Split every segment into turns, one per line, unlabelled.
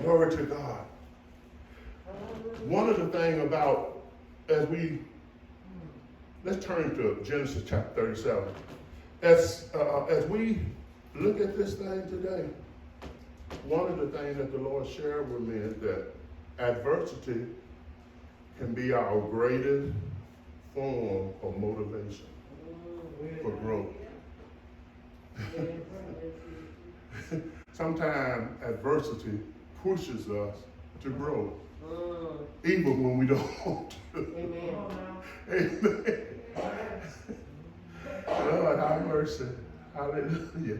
Glory to God. One of the things about, let's turn to Genesis chapter 37. As we look at this thing today, one of the things that the Lord shared with me is that adversity can be our greatest form of motivation for growth. Sometimes adversity pushes us to grow, even when we don't want to. Amen. Amen. Lord, have mercy. Hallelujah.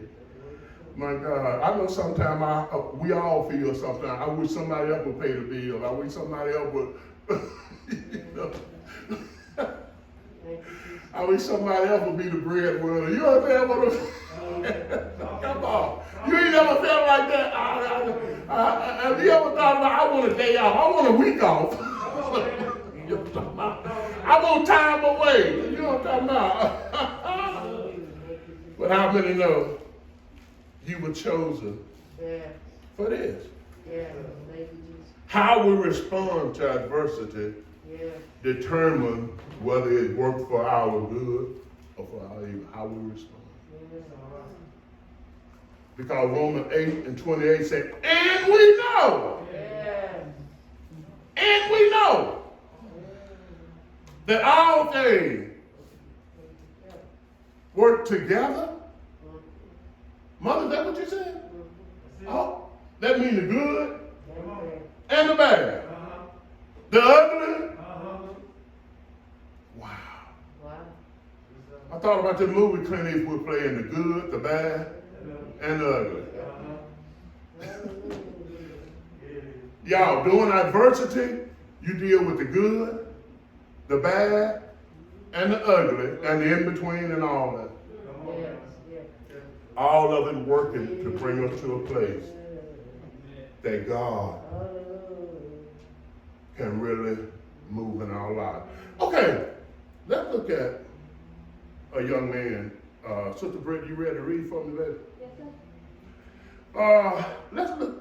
My God, I know sometimes we all feel sometimes, I wish somebody else would pay the bill. I wish somebody else would, you know. I wish somebody else would be the breadwinner. You understand what I'm saying? Come on. You ain't never felt like that. Have you ever thought about, I want a day off. I want a week off. I want time away. You know what I'm talking about? But how many know you were chosen for this? How we respond to adversity determine whether it worked for our good or for our evil. How we respond. Because Romans 8:28 says, and we know. And we know that all things work together. Mother, is that what you said? Oh, that means the good and the bad. The ugly. Wow. I thought about the movie Clint Eastwood playing the good, the bad, and the ugly. Y'all, during adversity, you deal with the good, the bad, and the ugly, and the in-between and all that. All of it working to bring us to a place that God can really move in our lives. Okay, let's look at a young man. Sister Britt, you ready to read for me, baby? Yes, sir.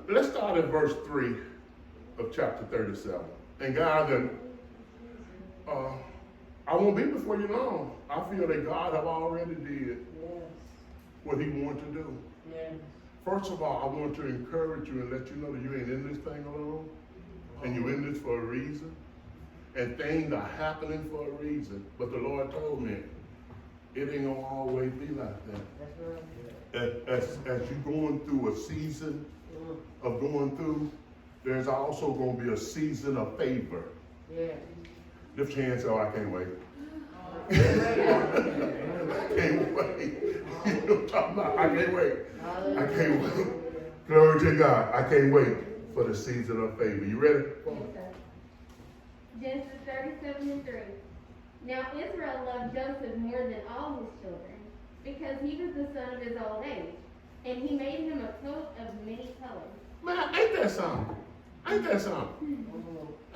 Let's start at verse 3 of chapter 37. And God, I won't be before you long. I feel that God have already did what he wanted to do. First of all, I want to encourage you and let you know that you ain't in this thing alone. And you're in this for a reason. And things are happening for a reason. But the Lord told me, it ain't gonna always be like that. As you're going through a season of going through, there's also going to be a season of favor. Lift your hands, I can't wait. I can't wait. You know what I'm talking about? I can't wait. I can't wait. Glory to God. I can't wait for the season of favor. You ready?
Genesis 37:3. Now Israel loved Joseph more than all his children, because he was the son of his old age, and he made him a coat of many colors.
Man, ain't that something? Ain't that something?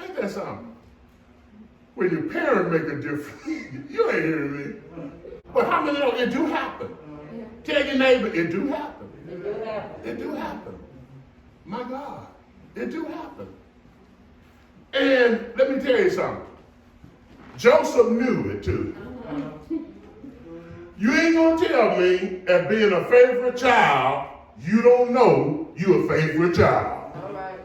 Ain't that something? When your parents make a difference, you ain't hearing me. But how many know it do happen? Tell your neighbor, it do happen. It do happen. It do happen. My God, it do happen. And let me tell you something. Joseph knew it too. You ain't gonna tell me, as being a favorite child, you don't know you a favorite child.
All right.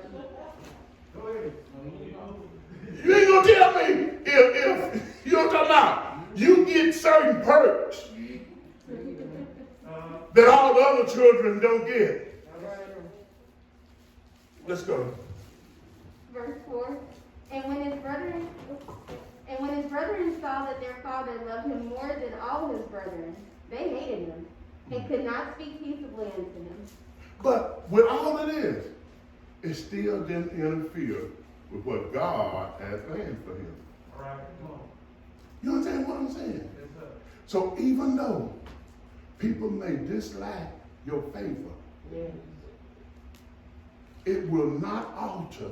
You ain't gonna tell me if you know what I'm talking about. You get certain perks that all the other children don't get. Let's go.
Verse 4. And when his brethren saw that their father loved him more than all his brethren, they hated him and could not speak peaceably unto him.
But with all it is, it still didn't interfere with what God had planned for him.
All right, come on.
You understand what I'm saying?
Yes, sir.
So even though people may dislike your favor, it will not alter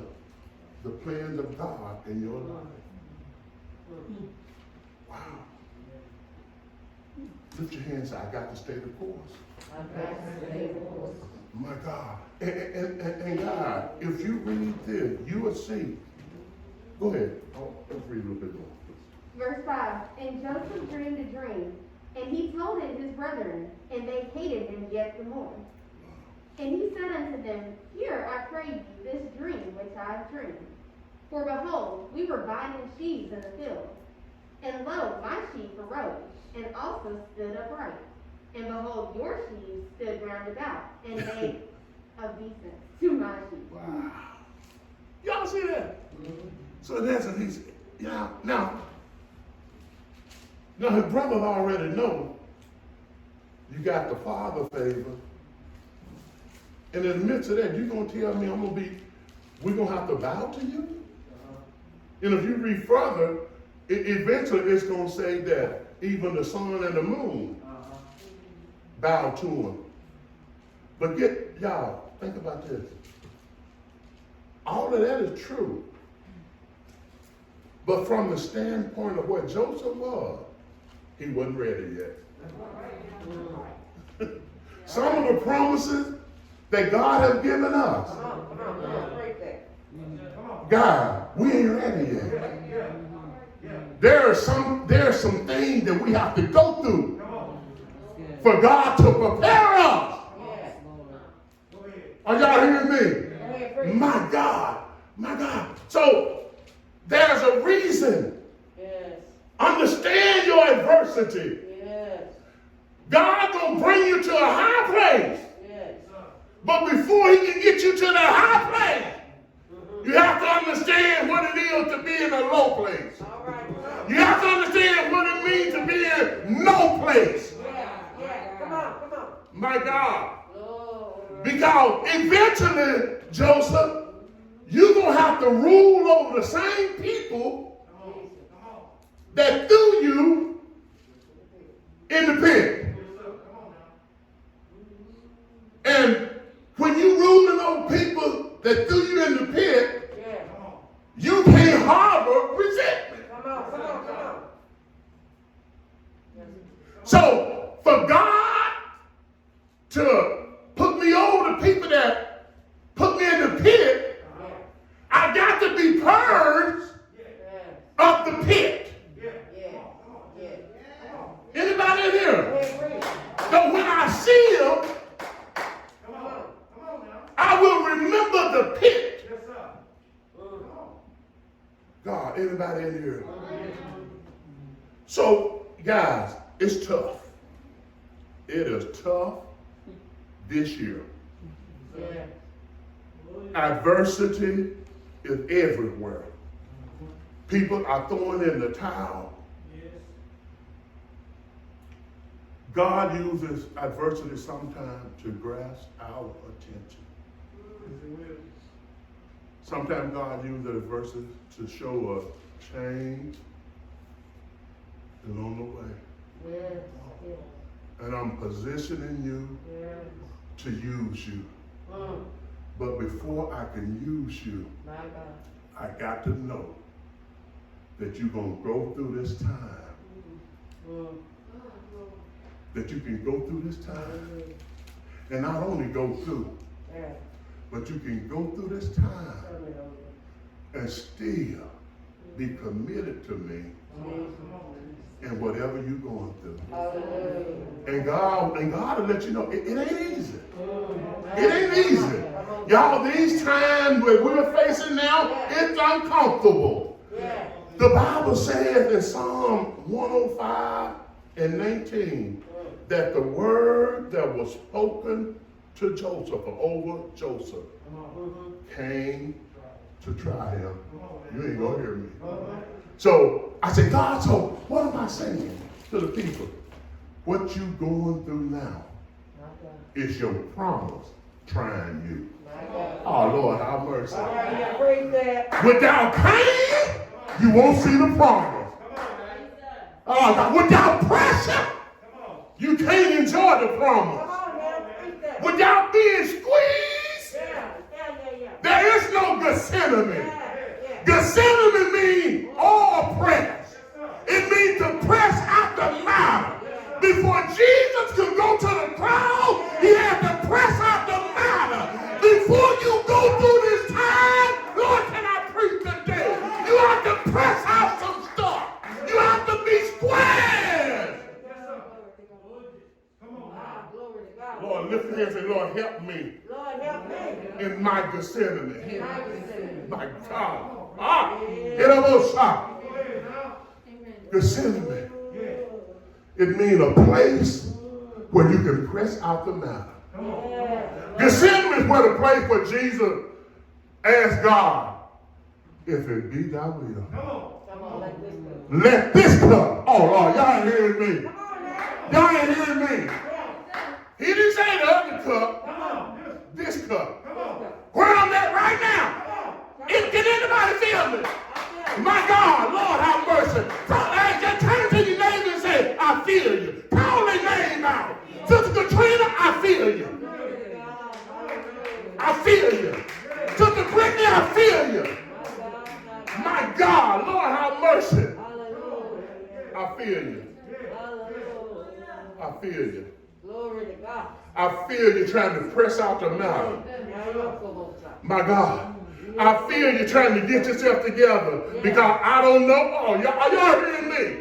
the plans of God in your life. Wow. Lift your hands. I got to stay the course.
I got to stay the course.
My My God. And God, if you read this, you will see. Go ahead. Let's read a little bit more.
Verse 5, and Joseph dreamed a dream, and he told it his brethren, and they hated him yet the more. And he said unto them, Hear, I pray you, this dream which I have dreamed. For behold, we were binding sheaves in the field, and lo, my sheep arose, and also stood upright. And behold, your sheaves stood round about, and made obeisance to my sheep.
Wow. Y'all see that? So that's what he said. Yeah. Now his brothers already know you got the father favor. And in the midst of that, you're going to tell me we're going to have to bow to you? And if you read further, eventually it's going to say that even the sun and the moon bow to him. But y'all, think about this. All of that is true. But from the standpoint of what Joseph was, he wasn't ready yet. Some of the promises that God has given us, God, we ain't ready yet. There are some things that we have to go through for God to prepare us. Are y'all hearing me? My God. So there's a reason. Understand your adversity. God gonna bring you to a high place. But before he can get you to that high place, you have to understand what it is to be in a low place. You have to understand what it means to be in no place.
Come on.
My God. Because eventually, Joseph, you're going to have to rule over the same people that threw you in the pit. And when you ruling over people that threw you in the pit, you can't harbor resentment.
Come on.
So, for God to put me over the people that put me in the pit, I got to be purged of the pit. Anybody in here? So when I see him, I will remember the pit. God, anybody in here? So, guys, it's tough. It is tough this year. Adversity is everywhere. People are throwing in the towel. God uses adversity sometimes to grasp our attention. Sometimes God uses adversity to show us change is on the way. And I'm positioning you to use you. But before I can use you, I got to know that you're going to go through this time. That you can go through this time. And not only go through, but you can go through this time and still be committed to me in whatever you're going through. And God will let you know it ain't easy. It ain't easy. Y'all, these times where we're facing now, it's uncomfortable. The Bible says in Psalm 105 and 19 that the word that was spoken to Joseph, or over Joseph, came to try him. You ain't gonna hear me. So I said, God, so what am I saying to the people? What you going through now is your promise trying you. Oh, Lord, have mercy. Without pain, you won't see the promise. Oh, God, without pressure, you can't enjoy the promise. Without being squeezed, there is no Gethsemane. Gethsemane means all press. It means to press out the mouth. Before Jesus could go to the cross, he had to press out the mouth. Lord, help me
Lord, help me.
in my Gethsemane.
In my Gethsemane.
My God. Get up on shop. Gethsemane. It means a place where you can press out the matter. Gethsemane is where the place where Jesus asked God, if it be thy will.
Come on, let this go.
Let this cup. Oh Lord, y'all ain't hearing me.
Come on now.
Y'all ain't hearing me.
Yeah.
He didn't say the other cup.
Come on.
This cup.
Come on.
Where I'm at right now.
Come on.
Can anybody feel me?
I feel
My God, Lord have mercy. Just turn to your neighbor and say, I feel you. Call their name out. Sister Katrina, I feel you. I feel you. Sister Brittany, I feel you. My God, Lord have mercy. I feel you. I feel you.
Glory to God.
I feel you trying to press out the matter. My God. I feel you trying to get yourself together because I don't know. Oh, y'all hearing me?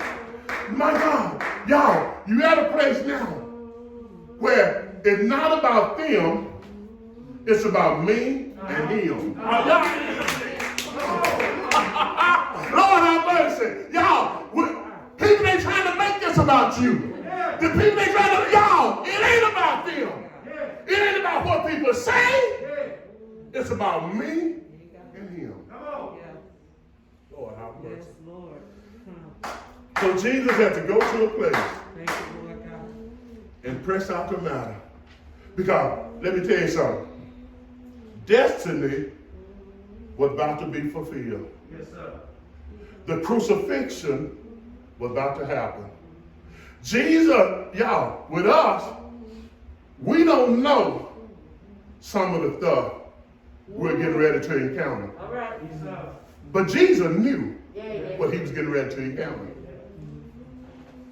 My God. Y'all, you at a place now where it's not about them, it's about me and him. Y'all hearing me? Lord have mercy. Y'all, people ain't trying to make this about you. The people ain't trying to, y'all, it ain't about them. It ain't about what people say. It's about me and him. Lord have mercy. So Jesus had to go to a place and press out the matter. Because, let me tell you something. Destiny was about to be fulfilled.
Yes, sir.
The crucifixion was about to happen. Jesus, y'all, with us, we don't know some of the stuff we're getting ready to encounter.
All right.
Yes, sir.
But Jesus knew
Yeah.
what he was getting ready to encounter.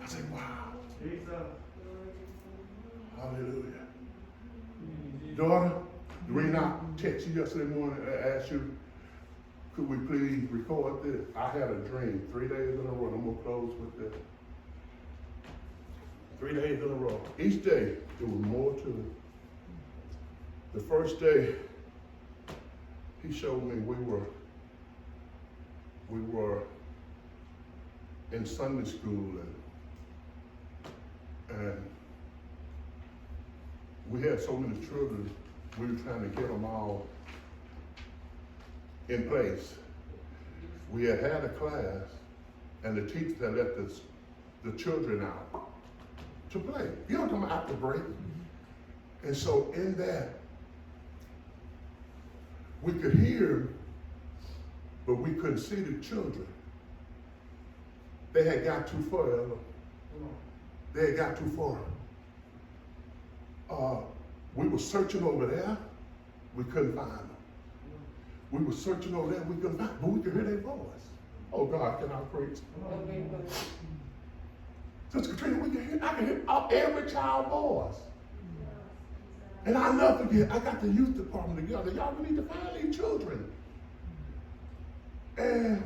I said, wow,
Yes, sir.
hallelujah. Daughter, the reason I texted you yesterday morning and asked you, could we please record this? I had a dream 3 days in a row, and I'm going to close with this. 3 days in a row. Each day, there was more to it. The first day, he showed me we were in Sunday school and we had so many children, we were trying to get them all in place. We had a class and the teachers had let the children out to play. You know, come after break. And so in that, we could hear, but we couldn't see the children. They had got too far. They had got too far. We were searching over there. We couldn't find them. We were searching over there. We couldn't find them, but we could hear their voice. Oh God, can I preach? Sister Katrina, I can hear every child's voice. And I'll never forget, I got the youth department together. Y'all, we need to find these children. And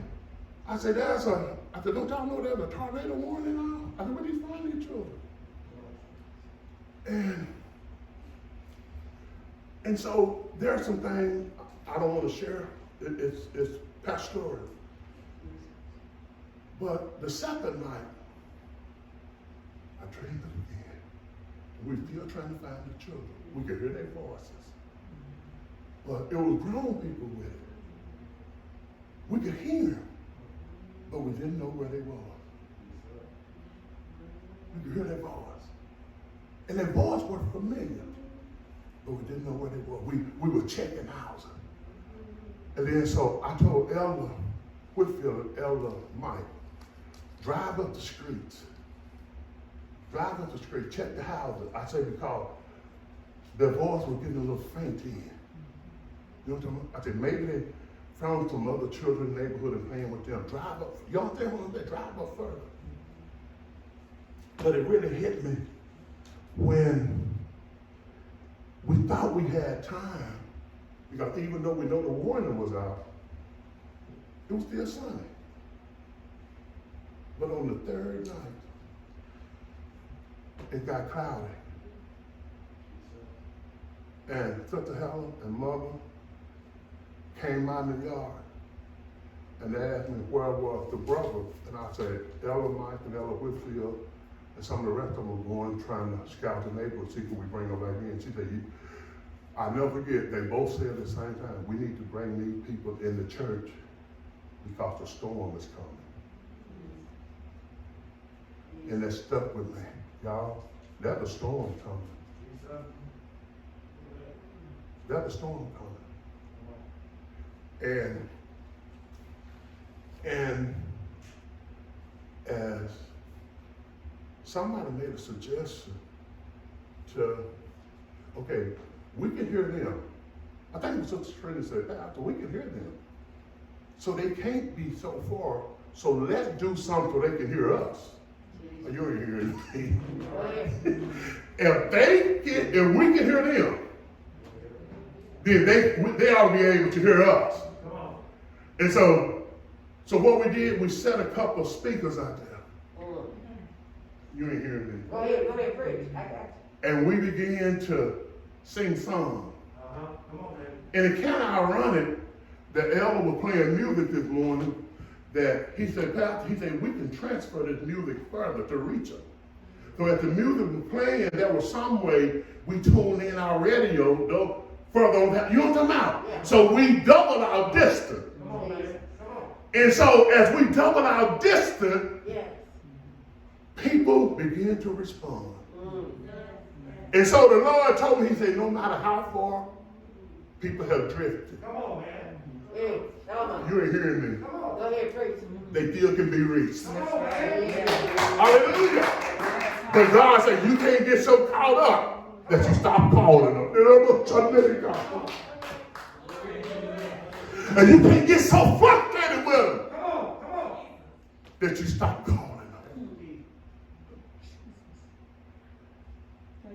I said, don't y'all know there's a tornado warning now? I said, we need to find these children. And so there are some things I don't want to share. It's pastoral. But the second night, I dreamed it again. We're still trying to find the children. We could hear their voices. But it was grown people with it. We could hear them, but we didn't know where they were. We could hear their voice. And their voice was familiar, but we didn't know where they were. We were checking houses. And then so I told Elder Whitfield and Elder Mike, drive up the streets. Drive up the street, check the houses. I say because their voice was getting a little faint in. You know what I'm talking about? I said maybe they found some other children in the neighborhood and playing with them. Drive up. Y'all think what I'm saying? Drive up further. But it really hit me when we thought we had time, because even though we know the warning was out, it was still sunny. But on the third night, it got cloudy. And Sister Helen and Mother came out in the yard and they asked me where was the brother. And I said, Ella Mike and Ella Whitfield and some of the rest of them were going trying to scout the neighborhood, see could we bring them back in. She said, I never forget, they both said at the same time, we need to bring these people in the church because the storm is coming. And that stuck with me. Y'all, that's a storm coming. That's a storm coming. And as somebody made a suggestion to, okay, we can hear them. I think it was Sister Trinity said, Pastor, we can hear them. So they can't be so far, so let's do something so they can hear us. You ain't hearing me. If we can hear them, then they ought to be able to hear us. And so what we did, we set a couple of speakers out there. You ain't hearing me.
Go ahead, preach. I got you.
And we began to sing songs.
Come on, man.
And it kind of ironic that Elder was playing music this morning that he said, Pastor, he said, we can transfer this music further to reach them. So as the music was playing, there was some way we tuned in our radio though, further on that. You know what I'm talking about?
Yeah.
So we doubled our distance.
Come on, man. Come on.
And so as we doubled our distance,
Yes.
people began to respond. And so the Lord told me, he said, no matter how far people have drifted,
Come on, man.
Yeah. Come on.
you ain't hearing me,
Come on.
Go ahead, preach.
they still can be reached.
Come on, man.
Hallelujah. But God said, you can't get so caught up that you stop calling them. And you can't get so frustrated with them
Come on.
that you stop calling them.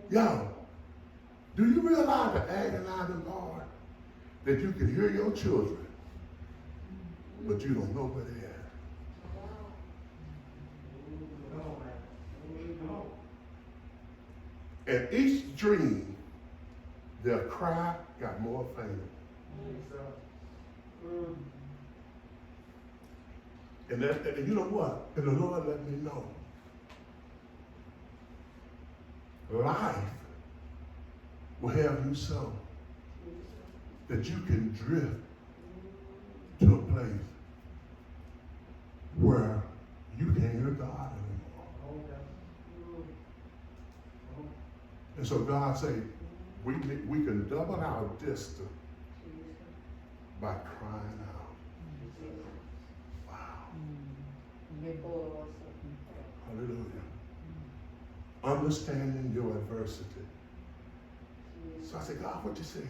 Yo, do you realize the agonizing part that you can hear your children, but you don't know where they're at?
Come on, man. Come on.
And each dream, their cry got more faint. And you know what? And the Lord let me know. Life will have you so that you can drift to a place where you can't hear God anymore. And so God said, we can double our distance by crying out. Wow. Hallelujah. Understanding your adversity. So I said, God, what you saying?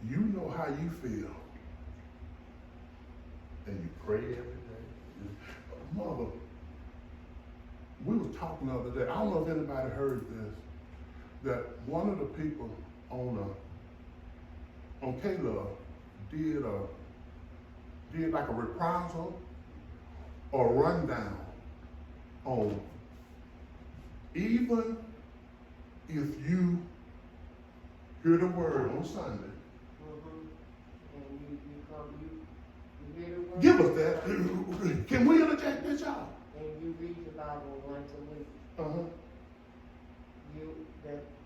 You know how you feel. And you pray every day. Mother, we were talking the other day. I don't know if anybody heard this, that one of the people on K-Love did like a reprisal or rundown on even if you hear the word on Sunday.
And you hear the word.
Give us that. Can we interject this, y'all?
And you read the Bible once a week.
Uh-huh.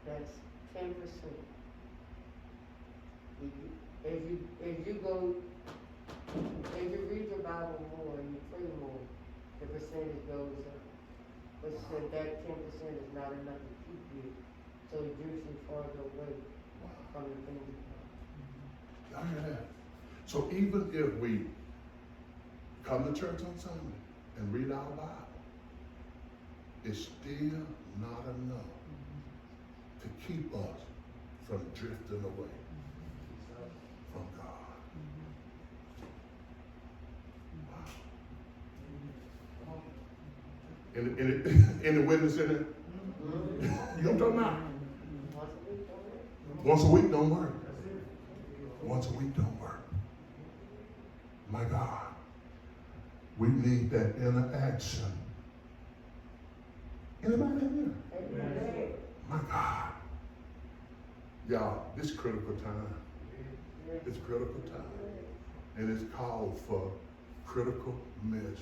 That's 10%. As you read your Bible more and you pray more, the percentage goes up. But said that 10% is not enough to keep you, so it drifts you farther away from the things of God.
Y'all hear that? So even if we come to church on Sunday and read our Bible, it's still not enough to keep us from drifting away from God. Wow. Any witness in it? You know what I'm talking about? Once a week don't work. Once a week don't work. My God, we need that interaction. Anybody in here? My God. Y'all, this critical time. It's critical time. And it's called for critical measures.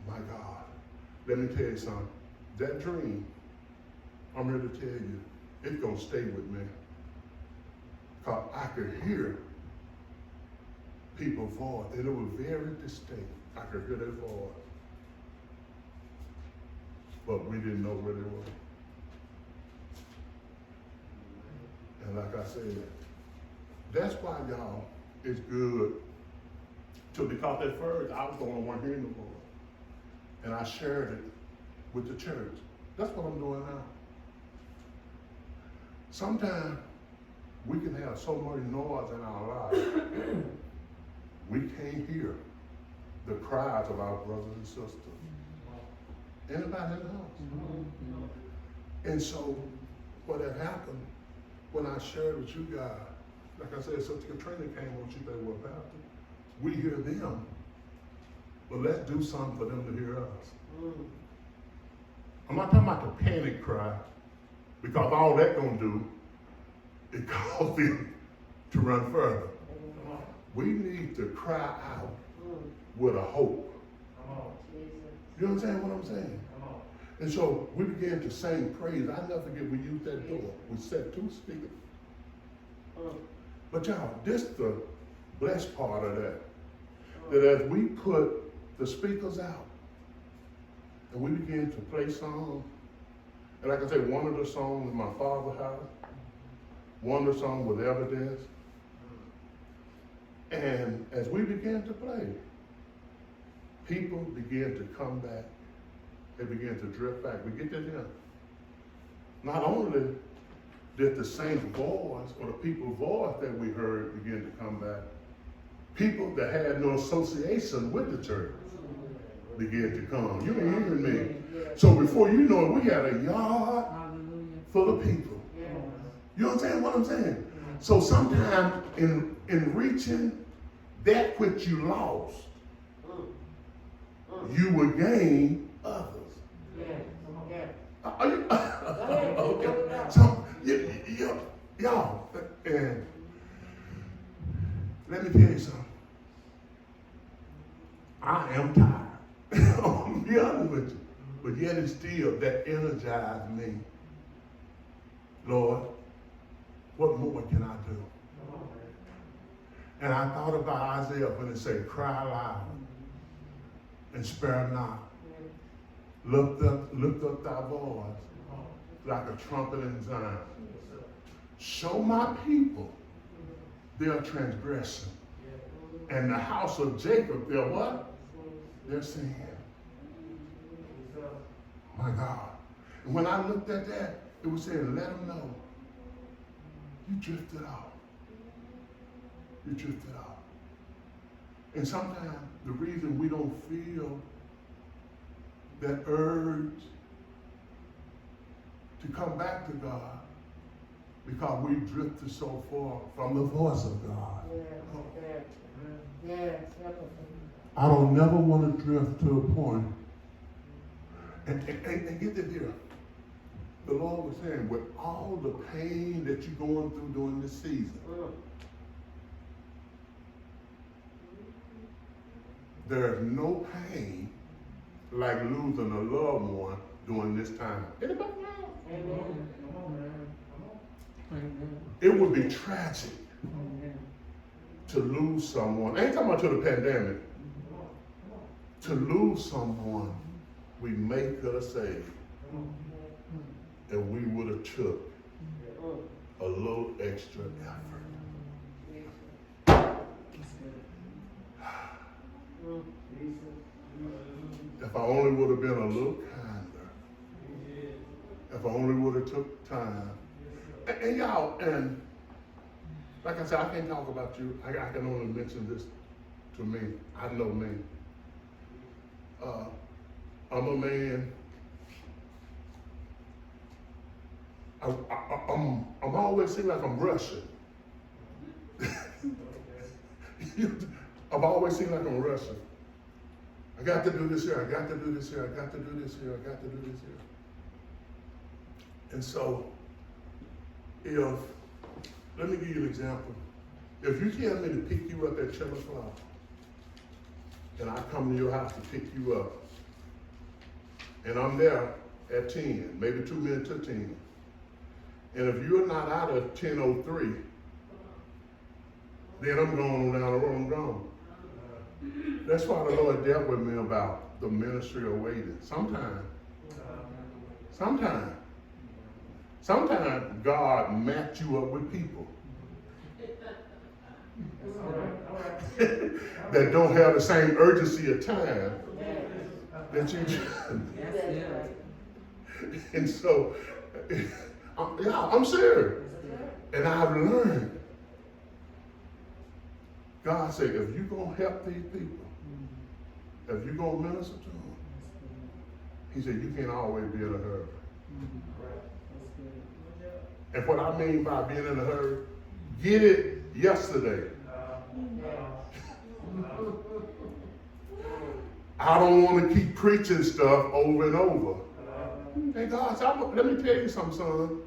My God. Let me tell you something. That dream, I'm here to tell you, it's going to stay with me. Because I could hear people's voice, and it was very distinct. I could hear their voice. But we didn't know where they were. And like I said, that's why, y'all, it's good to, because at first I was the only one hearing the voice. And I shared it with the church. That's what I'm doing now. Sometimes we can have so much noise in our lives, we can't hear the cries of our brothers and sisters. Anybody in the house? And so, what had happened, when I shared with you guys, like I said, Sister Katrina came on, she said, well, Pastor, we hear them, but let's do something for them to hear us. I'm not talking about the panic cry, because all that gonna do is cause them to run further. We need to cry out with a hope. You understand what I'm saying? And so we began to sing praise. I never forget, we used that door. We set 2 speakers. But y'all, this the blessed part of that. That as we put the speakers out, and we began to play songs, and like I said, one of the songs in my father's house, one of the songs with evidence. And as we began to play, people began to come back. They began to drift back. We get to them. Not only did the saints' voice or the people's voice that we heard begin to come back, people that had no association with the church began to come. You ain't hearing me. So before you know it, we had a yard full of people. You understand what I'm saying? So sometimes in reaching that which you lost, you will gain others. Are you? Okay. So, y'all, and let me tell you something. I am tired. I'm gonna be honest with you. But yet it's still that energized me. Lord, what more can I do? And I thought about Isaiah when it said, cry loud and spare not. Lift up thy voice like a trumpet in Zion. Show my people their transgression. And the house of Jacob, their what? Their sin. My God. And when I looked at that, it was saying, let them know you drifted off. You drifted off. And sometimes the reason we don't feel that urge to come back to God because we drifted so far from the voice of God. I don't never want to drift to a point. And get this here. The Lord was saying, with all the pain that you're going through during this season, there's no pain like losing a loved one during this time. Anybody know?
Amen.
It would be tragic to lose someone. I ain't talking about to the pandemic. To lose someone we may could have saved. And we would have took a little extra effort. If I only would have been a little kinder. If I only would have took time. And y'all, and like I said, I can't talk about you. I can only mention this to me. I know me. I'm a man. I'm always seem like I'm rushing. I've always seemed like I'm rushing. I got to do this here, I got to do this here, I got to do this here, I got to do this here. And so, let me give you an example. If you tell me to pick you up at 10 o'clock, and I come to your house to pick you up, and I'm there at 10, maybe 2 minutes to 10, and if you're not out of 10:03, then I'm going on down the road, I'm gone. That's why the Lord dealt with me about the ministry of waiting. Sometimes God match you up with people that don't have the same urgency of time that you do. And so, I'm serious. And I've learned. God said, if you're going to help these people, if you're going to minister to them, he said, you can't always be in a hurry. And what I mean by being in a hurry, get it yesterday. I don't want to keep preaching stuff over and over. Hey, God, let me tell you something, son.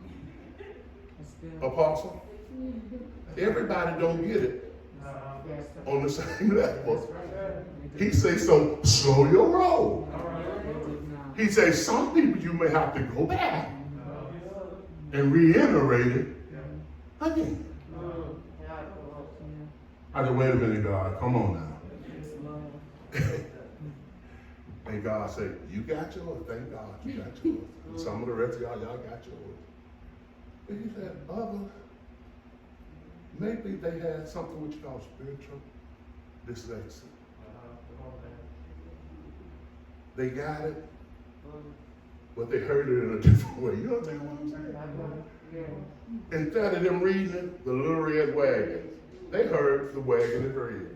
Apostle, everybody don't get it on the same level. He says, so slow your roll. He says, some people you may have to go back and reiterate it again. I said, wait a minute, God, come on now. And God said, you got yours, thank God, you got yours. And some of the rest of y'all got yours. And he said, others, maybe they had something which you call spiritual dyslexia. They got it, but they heard it in a different way. You understand what I'm saying? Instead of them reading it, the little red wagon, they heard the wagon is red.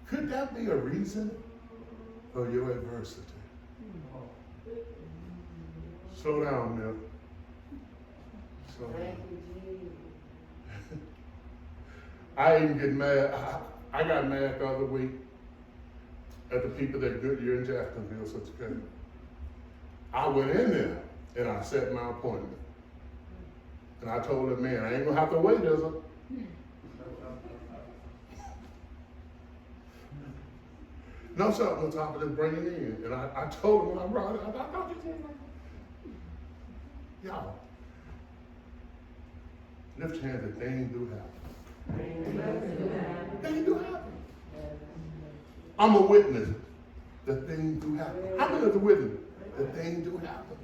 Could that be a reason for your adversity? Slow down, Milton. Slow down. I even get mad. I got mad the other week at the people that Goodyear in Jacksonville, such a case. I went in there and I set my appointment. And I told that man, I ain't gonna have to wait, is I? No, something on top of this, bring it in. And I told him when I brought it, I thought you said that. Y'all, lift your hands that things do happen. Things do happen. I'm a witness that things do happen. How many of the witness that things do happen?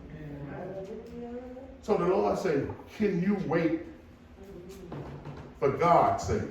So the Lord said, can you wait for God's sake?